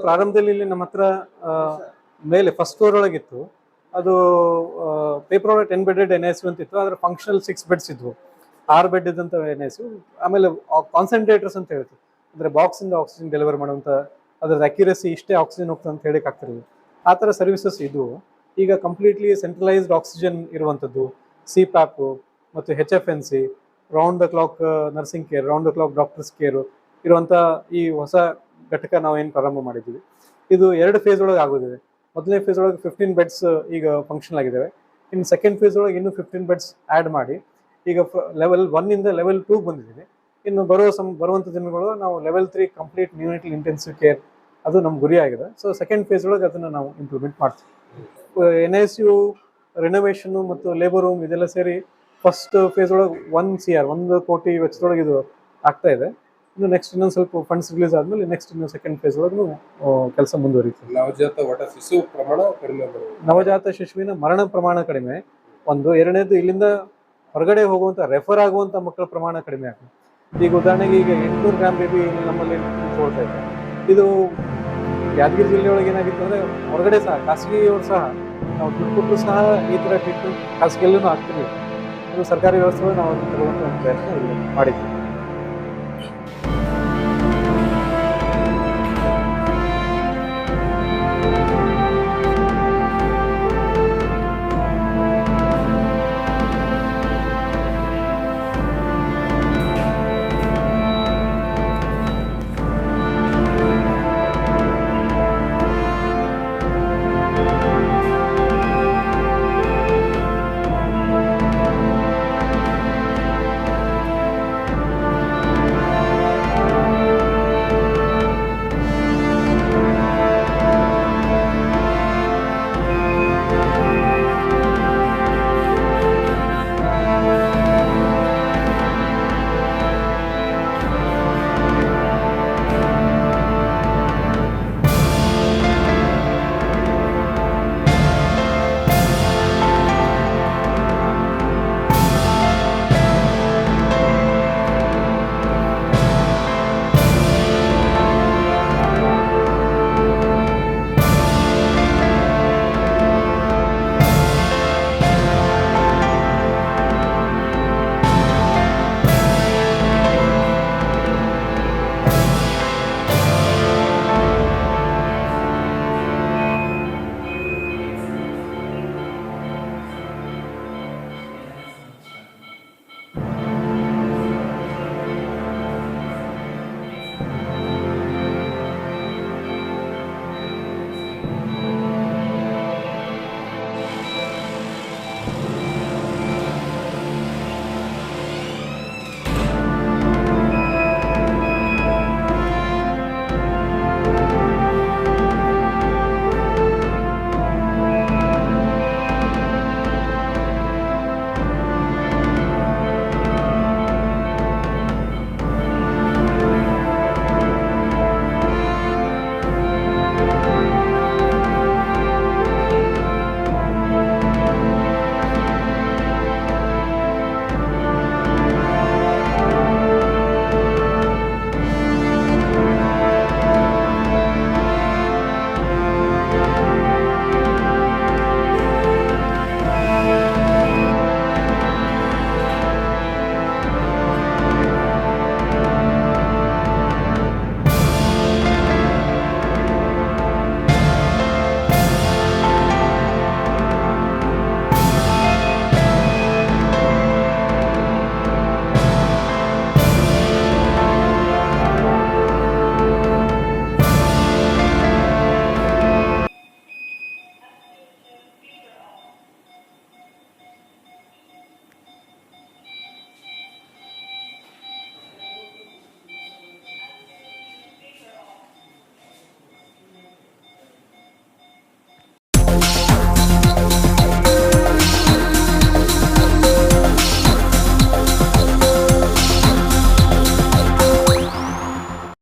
ಪ್ರಾರಂಭದಲ್ಲಿ ಇಲ್ಲಿ ನಮ್ಮ ಹತ್ರ ಮೇಲೆ ಫಸ್ಟ್ ಫ್ಲೋರ್ ಒಳಗಿತ್ತು. ಅದು ಪೇಪರ್ ಒಳಗೆ 10 ಬೆಡೆಡ್ NICU ಅಂತ ಇತ್ತು. ಅದ್ರ ಫಂಕ್ಷನಲ್ 6 ಬೆಡ್ಸ್ ಇದ್ವು, 6 ಬೆಡ್ ಇದ್ದಂತ NICU. ಆಮೇಲೆ ಕಾನ್ಸಂಟ್ರೇಟರ್ಸ್ ಅಂತ ಹೇಳ್ತು, ಅಂದ್ರೆ ಬಾಕ್ಸ್ ಇಂದ ಆಕ್ಸಿಜನ್ ಡೆಲಿವರ್ ಮಾಡುವಂತ, ಅದ್ರ ಅಕ್ಯುರಸಿ ಇಷ್ಟೇ ಆಕ್ಸಿಜನ್ ಹೋಗ್ತದೆ ಅಂತ ಹೇಳಕ್ ಆಗ್ತಿರಲಿಲ್ಲ. ಆ ತರ ಸರ್ವಿಸಸ್ ಇದ್ವು. ಈಗ ಕಂಪ್ಲೀಟ್ಲಿ ಸೆಂಟ್ರಲೈಸ್ಡ್ ಆಕ್ಸಿಜನ್ ಇರುವಂತದ್ದು, CPAP ಮತ್ತು HFNC, round the clock nursing care, round the clock doctors care ಇರುವಂತ ಈ ಹೊಸ ಘಟಕ ನಾವು ಏನು ಪ್ರಾರಂಭ ಮಾಡಿದ್ದೀವಿ. ಇದು 2 ಫೇಸ್ ಒಳಗೆ ಆಗೋದಿದೆ. ಮೊದಲನೇ ಫೇಸ್ ಒಳಗೆ 15 ಬೆಡ್ಸ್ ಈಗ ಫಂಕ್ಷನ್ ಆಗಿದ್ದಾವೆ. ಇನ್ನು ಸೆಕೆಂಡ್ ಫೇಸ್ ಒಳಗೆ ಇನ್ನೂ 15 ಬೆಡ್ಸ್ ಆ್ಯಡ್ ಮಾಡಿ ಈಗ ಲೆವೆಲ್ 1 ಇಂದ ಲೆವೆಲ್ 2 ಬಂದಿದ್ದೀವಿ. ಇನ್ನು ಬರುವಂಥ ದಿನಗಳು ನಾವು ಲೆವೆಲ್ 3 ಕಂಪ್ಲೀಟ್ ನ್ಯೂನಿಟಲ್ ಇಂಟೆನ್ಸಿವ್ ಕೇರ್, ಅದು ನಮ್ಮ ಗುರಿ ಆಗಿದೆ. ಸೊ ಸೆಕೆಂಡ್ ಫೇಸ್ ಒಳಗೆ ಅದನ್ನು ನಾವು ಇಂಪ್ಲಿಮೆಂಟ್ ಮಾಡ್ತೀವಿ. NICU ರಿನೋವೇಷನ್ ಮತ್ತು ಲೇಬರ್ ರೂಮ್ ಇದೆಲ್ಲ ಸೇರಿ ಫಸ್ಟ್ ಫೇಸ್ ಒಳಗೆ 1 CR 1 ಕೋಟಿ ವೆಚ್ಚದೊಳಗೆ ಇದು ಆಗ್ತಾ ಇದೆ. ಇನ್ನು ನೆಕ್ಸ್ಟ್ ಇನ್ನೊಂದು ಸ್ವಲ್ಪ ಫಂಡ್ಸ್ ರಿಲೀಸ್ ಆದ್ಮೇಲೆ ನೆಕ್ಸ್ಟ್ ಇನ್ನು ಸೆಕೆಂಡ್ ಫೇಸ್ ಒಳಗೂ ಕೆಲಸ ಮುಂದುವರಿತೀವಿ. ನವಜಾತ ಶಿಶುವಿನ ಮರಣ ಪ್ರಮಾಣ ಕಡಿಮೆ ಒಂದು. ಎರಡನೇದು, ಇಲ್ಲಿಂದ ಹೊರಗಡೆ ಹೋಗುವಂತ ರೆಫರ್ ಆಗುವಂತ ಮಕ್ಕಳ ಪ್ರಮಾಣ ಕಡಿಮೆ ಆಗ್ತದೆ. ಈಗ ಉದಾಹರಣೆಗೆ ಈಗ 800 ಗ್ರಾಮ್ ಬೇಬಿ ನಮ್ಮಲ್ಲಿ ತೋಳ್ತಾ ಇದೆ. ಇದು ಯಾದಗಿರಿ ಜಿಲ್ಲೆಯೊಳಗೆ ಏನಾಗಿತ್ತು ಅಂದ್ರೆ ಹೊರಗಡೆ ಸಹ ಖಾಸಗಿಯವರು ಸಹ ನಾವು ದುಡ್ಡು ಕೊಟ್ಟರು ಸಹ ಈ ತರ ಟ್ರೀಟ್ಮೆಂಟ್ ಖಾಸಗಿಯಲ್ಲೂ ಆಗ್ತಿರ್ಲಿಲ್ಲ. ಇದು ಸರ್ಕಾರಿ ವ್ಯವಸ್ಥೆ ನಾವು ತಗೊಳ್ಳುವಂತ ಪ್ರಯತ್ನ ಮಾಡಿದ್ವಿ.